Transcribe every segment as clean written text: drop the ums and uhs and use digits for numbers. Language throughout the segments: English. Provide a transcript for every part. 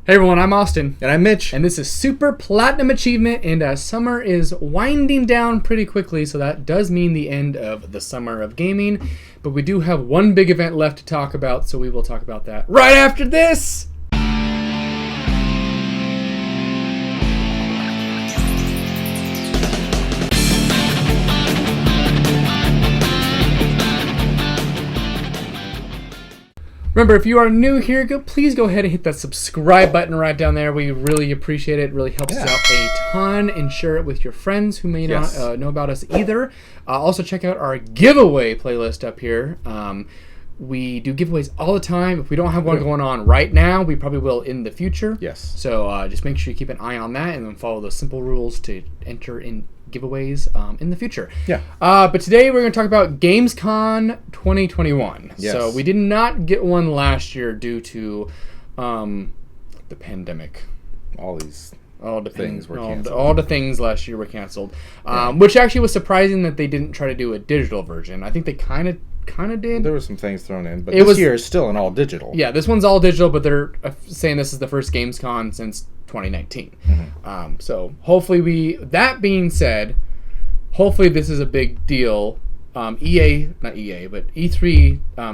Hey everyone, I'm Austin. And I'm Mitch. And this is Super Platinum Achievement, and summer is winding down pretty quickly, so that does mean the end of the summer of gaming. But we do have one big event left to talk about, so we will talk about that right after this! Remember, if you are new here, please go ahead and hit that subscribe button right down there. We really appreciate it. It really helps us out a ton. And share it with your friends who may not know about us either. Also, check out our giveaway playlist up here. We do giveaways all the time. If we don't have one going on right now, we probably will in the future. Yes. So just make sure you keep an eye on that and then follow the simple rules to enter in giveaways in the future. Yeah. But today we're going to talk about Gamescom 2021. Yes. So we did not get one last year due to the pandemic. All the things were canceled. All the things last year were canceled, which actually was surprising that they didn't try to do a digital version. I think they kind of did. There were some things thrown in, but this year is still an all digital. Yeah, this one's all digital, but they're saying this is the first Gamescom since 2019. Mm-hmm. So hopefully that being said, hopefully this is a big deal. E3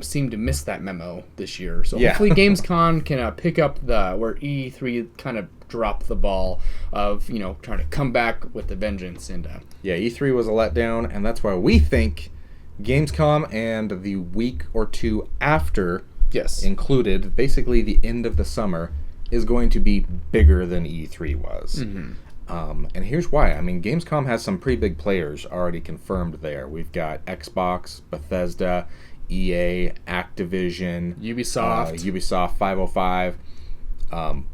seemed to miss that memo this year. So hopefully Gamescom can pick up where E3 kind of dropped the ball of, trying to come back with a vengeance. And E3 was a letdown, and that's why we think Gamescom and the week or two after included, basically the end of the summer, is going to be bigger than E3 was. Mm-hmm. And here's why. I mean, Gamescom has some pretty big players already confirmed there. We've got Xbox, Bethesda, EA, Activision, Ubisoft, 505,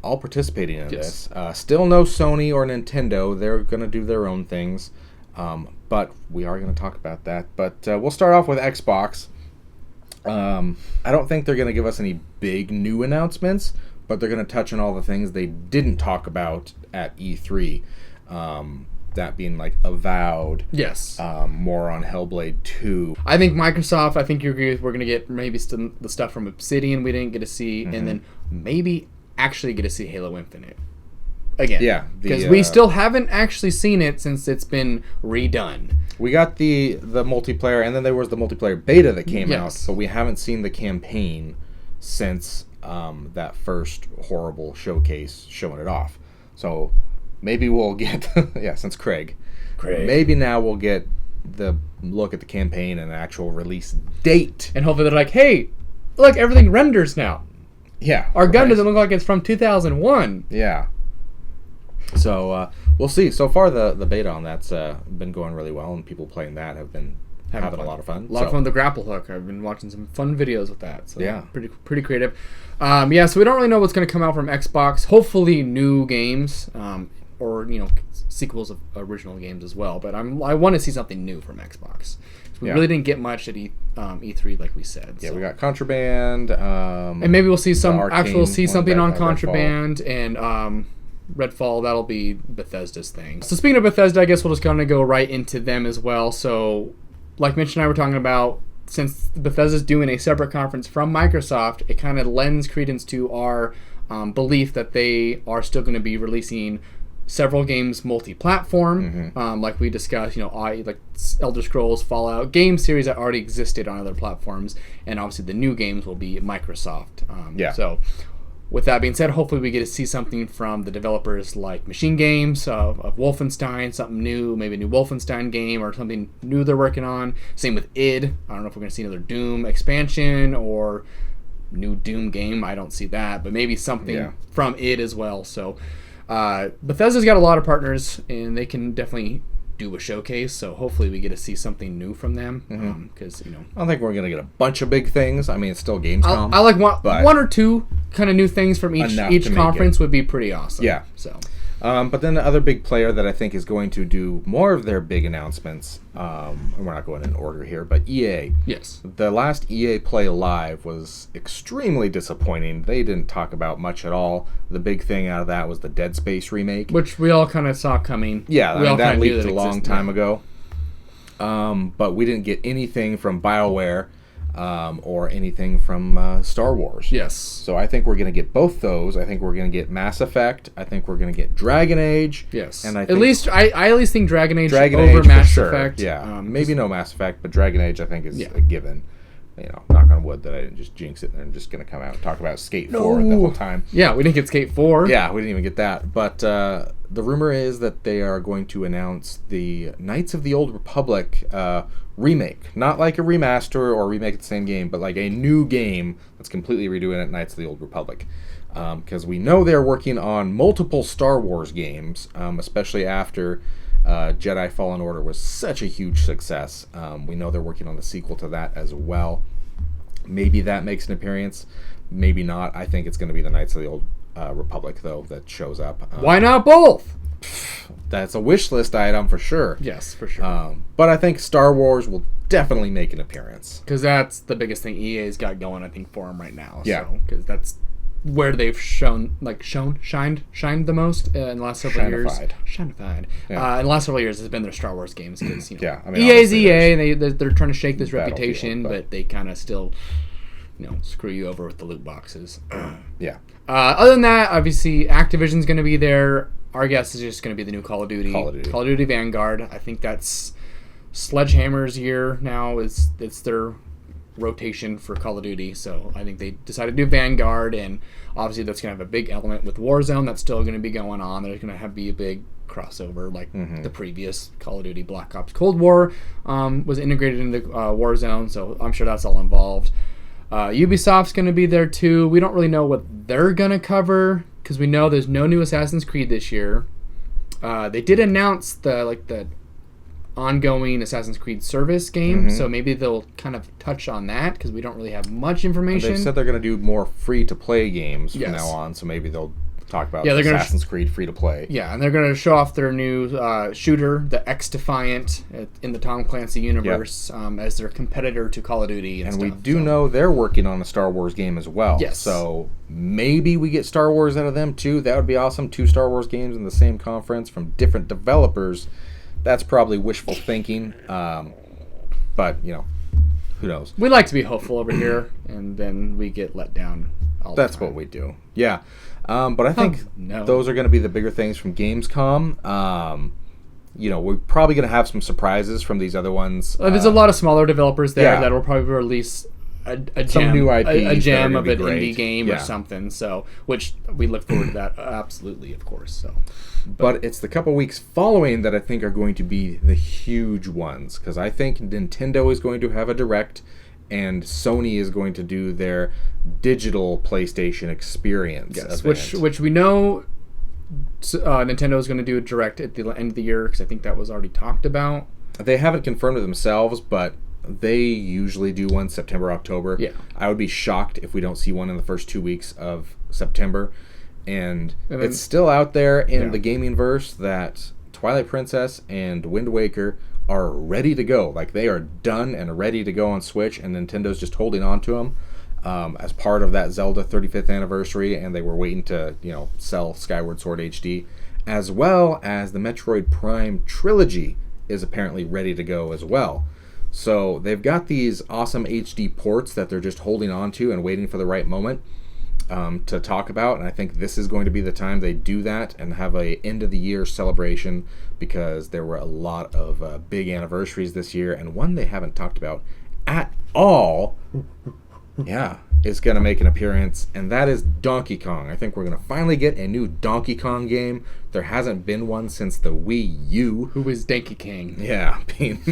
all participating in this. Still no Sony or Nintendo. They're going to do their own things. But we are going to talk about that. But we'll start off with Xbox. I don't think they're going to give us any big new announcements, but they're going to touch on all the things they didn't talk about at E3. That being like Avowed. Yes. More on Hellblade 2. I think Microsoft, I think you agree with, we're going to get maybe the stuff from Obsidian we didn't get to see, and then maybe actually get to see Halo Infinite. Again. Yeah. Because we still haven't actually seen it since it's been redone. We got the multiplayer, and then there was the multiplayer beta that came out, but we haven't seen the campaign since that first horrible showcase showing it off. So maybe we'll get, since Craig. Maybe now we'll get the look at the campaign and an actual release date. And hopefully they're like, hey, look, everything renders now. Yeah. Our gun doesn't look like it's from 2001. Yeah. So we'll see. So far, the beta on that's been going really well, and people playing that have been having a lot of fun. A lot of fun with the grapple hook. I've been watching some fun videos with that. So yeah, pretty creative. So we don't really know what's going to come out from Xbox. Hopefully, new games or sequels of original games as well. But I want to see something new from Xbox. We really didn't get much at E3, like we said. Yeah, so we got Contraband, and maybe we'll see something on Contraband and. Redfall, that'll be Bethesda's thing. So speaking of Bethesda, I guess we'll just kind of go right into them as well. So like Mitch and I were talking about, since Bethesda's doing a separate conference from Microsoft, it kind of lends credence to our belief that they are still going to be releasing several games multi-platform, like we discussed, like Elder Scrolls, Fallout, game series that already existed on other platforms, and obviously the new games will be Microsoft. So with that being said, hopefully we get to see something from the developers like Machine Games, of Wolfenstein, something new, maybe a new Wolfenstein game or something new they're working on. Same with id. I don't know if we're going to see another Doom expansion or new Doom game. I don't see that, but maybe something from id as well. So Bethesda's got a lot of partners, and they can definitely do a showcase, so hopefully we get to see something new from them. Because I don't think we're gonna get a bunch of big things. I mean, it's still Gamescom. I like one or two kind of new things from each conference would be pretty awesome. Yeah. So But then the other big player that I think is going to do more of their big announcements, and we're not going in order here, but EA. Yes. The last EA Play Live was extremely disappointing. They didn't talk about much at all. The big thing out of that was the Dead Space remake. Which we all kind of saw coming. Yeah, that leaked a long time ago. But we didn't get anything from BioWare. or anything from Star Wars. Yes. So I think we're going to get both those. I think we're going to get Mass Effect. I think we're going to get Dragon Age. Yes. And I at least think Dragon Age over Age Mass sure. Effect. Yeah. Maybe no Mass Effect, but Dragon Age I think is a given. Knock on wood that I didn't just jinx it and I'm just going to come out and talk about Skate 4 the whole time. Yeah, we didn't get Skate 4. Yeah, we didn't even get that. But the rumor is that they are going to announce the Knights of the Old Republic remake. Not like a remaster or a remake of the same game, but like a new game that's completely redoing it, Knights of the Old Republic. Because we know they're working on multiple Star Wars games, especially after Jedi Fallen Order was such a huge success. We know they're working on the sequel to that as well. Maybe that makes an appearance. Maybe not. I think it's going to be the Knights of the Old Republic, though, that shows up. Why not both? That's a wish list item for sure. Yes, for sure. But I think Star Wars will definitely make an appearance. Because that's the biggest thing EA's got going, I think, for them right now. Yeah. Because that's where they've shined the most in the last several years. Shinified. Yeah. In the last several years, it's been their Star Wars games. Cause, yeah, I mean, EA's EA, and they're trying to shake this reputation, but they kind of still, screw you over with the loot boxes. Yeah. Other than that, obviously, Activision's going to be there. Our guess is just going to be the new Call of Duty. Call of Duty Vanguard. I think that's Sledgehammer's year now. It's their rotation for Call of Duty, so I think they decided to do Vanguard, and obviously that's going to have a big element with Warzone that's still going to be going on. There's going to be a big crossover like the previous Call of Duty Black Ops Cold War was integrated into Warzone, so I'm sure that's all involved. Ubisoft's going to be there too. We don't really know what they're going to cover because we know there's no new Assassin's Creed this year. They did announce the ongoing Assassin's Creed service game, so maybe they'll kind of touch on that because we don't really have much information. They said they're going to do more free-to-play games from now on, so maybe they'll talk about Assassin's Creed free-to-play. Yeah, and they're going to show off their new shooter, the X-Defiant, in the Tom Clancy universe as their competitor to Call of Duty and stuff. We do know they're working on a Star Wars game as well. Yes. So maybe we get Star Wars out of them too. That would be awesome. 2 Star Wars games in the same conference from different developers. That's probably wishful thinking, but, who knows? We like to be hopeful over here, and then we get let down all the time. That's what we do. Yeah. But I think those are going to be the bigger things from Gamescom. We're probably going to have some surprises from these other ones. There's a lot of smaller developers there that will probably release a gem, new IPs a gem of an great. indie game or something. So, which we look forward to that absolutely, of course. So, but it's the couple weeks following that I think are going to be the huge ones because I think Nintendo is going to have a Direct, and Sony is going to do their digital PlayStation experience. Yes, which we know Nintendo is going to do a Direct at the end of the year because I think that was already talked about. They haven't confirmed it themselves, but they usually do one September, October. Yeah. I would be shocked if we don't see one in the first 2 weeks of September. And then, it's still out there in the gaming verse that Twilight Princess and Wind Waker are ready to go. Like, they are done and ready to go on Switch, and Nintendo's just holding on to them as part of that Zelda 35th anniversary, and they were waiting to, sell Skyward Sword HD, as well as the Metroid Prime trilogy is apparently ready to go as well. So they've got these awesome HD ports that they're just holding on to and waiting for the right moment to talk about, and I think this is going to be the time they do that and have a end of the year celebration because there were a lot of big anniversaries this year, and one they haven't talked about at all is going to make an appearance, and that is Donkey Kong. I think we're going to finally get a new Donkey Kong game. There hasn't been one since the Wii U. Who is Donkey King? Yeah, being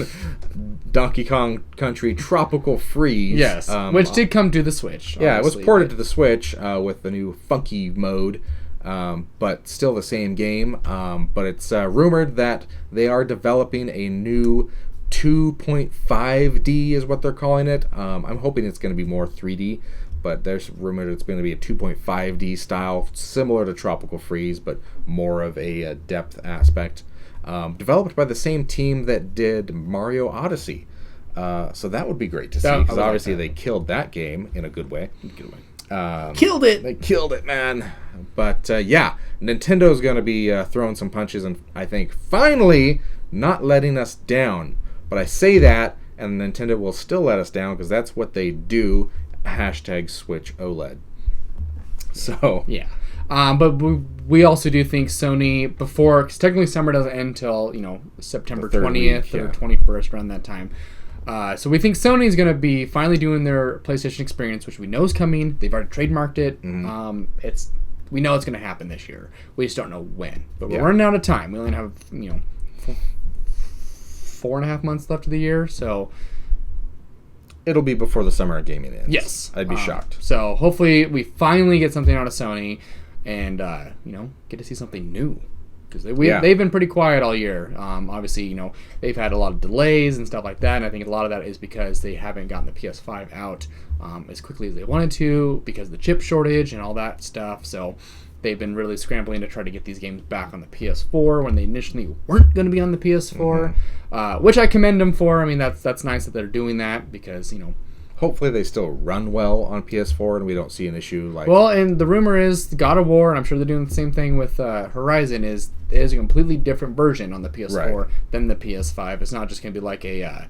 Donkey Kong Country Tropical Freeze. Yes, which did come to the Switch. Yeah, it was ported to the Switch with the new funky mode, but still the same game. But it's rumored that they are developing a new 2.5D is what they're calling it. I'm hoping it's going to be more 3D, but there's rumored it's going to be a 2.5D style, similar to Tropical Freeze, but more of a depth aspect. Developed by the same team that did Mario Odyssey. So that would be great to see, because obviously they killed that game in a good way. Killed it! They killed it, man. But Nintendo's going to be throwing some punches and I think finally not letting us down. But I say that and Nintendo will still let us down because that's what they do. Hashtag Switch OLED. So yeah. But we also do think Sony, before, because technically summer doesn't end until, September 20th or 21st, around that time. So we think Sony's going to be finally doing their PlayStation experience, which we know is coming. They've already trademarked it. Mm-hmm. We know it's going to happen this year. We just don't know when. But we're running out of time. We only have, 4.5 months left of the year, so... It'll be before the summer of gaming ends. Yes. I'd be shocked. So hopefully we finally get something out of Sony and, get to see something new. Because they've been pretty quiet all year. Obviously, they've had a lot of delays and stuff like that. And I think a lot of that is because they haven't gotten the PS5 out as quickly as they wanted to because of the chip shortage and all that stuff. So they've been really scrambling to try to get these games back on the PS4 when they initially weren't going to be on the PS4, which I commend them for. I mean, that's nice that they're doing that because, hopefully they still run well on PS4 and we don't see an issue like... Well, and the rumor is God of War, and I'm sure they're doing the same thing with Horizon, is a completely different version on the PS4 than the PS5. It's not just going to be like a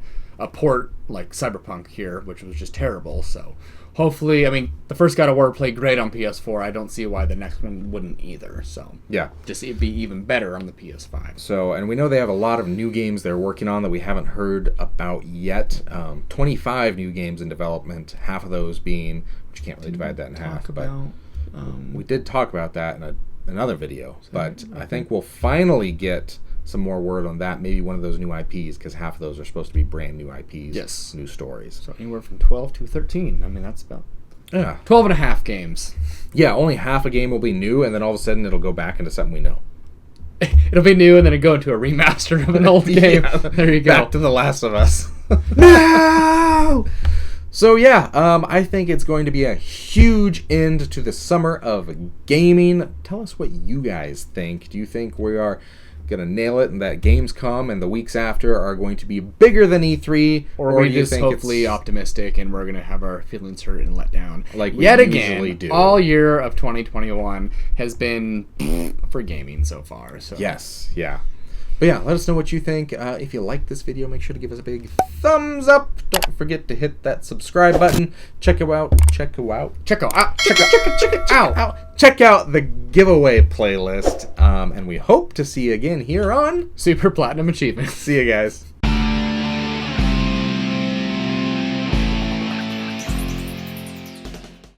port like Cyberpunk here, which was just terrible. So hopefully, I mean, the first God of War played great on PS4. I don't see why the next one wouldn't either. So yeah, just it'd be even better on the PS5. So, and we know they have a lot of new games they're working on that we haven't heard about yet. 25 new games in development. Half of those being, which you can't really divide that in half, but we did talk about that in another video. But I think we'll finally get some more word on that. Maybe one of those new IPs, because half of those are supposed to be brand new IPs. Yes. New stories. So anywhere from 12 to 13. I mean, that's about 12 and a half games. Yeah, only half a game will be new, and then all of a sudden it'll go back into something we know. It'll be new, and then it'll go into a remaster of an old game. Yeah, there you go. Back to The Last of Us. No! So yeah, I think it's going to be a huge end to the summer of gaming. Tell us what you guys think. Do you think we are going to nail it and that Gamescom and the weeks after are going to be bigger than E3? Or we just hopefully optimistic and we're going to have our feelings hurt and let down. Like we yet usually again, do. All year of 2021 has been for gaming so far. So. Yes, yeah. But yeah, let us know what you think. If you like this video, make sure to give us a big thumbs up. Don't forget to hit that subscribe button. Check out the giveaway playlist. And we hope to see you again here on Super Platinum Achievement. See you guys.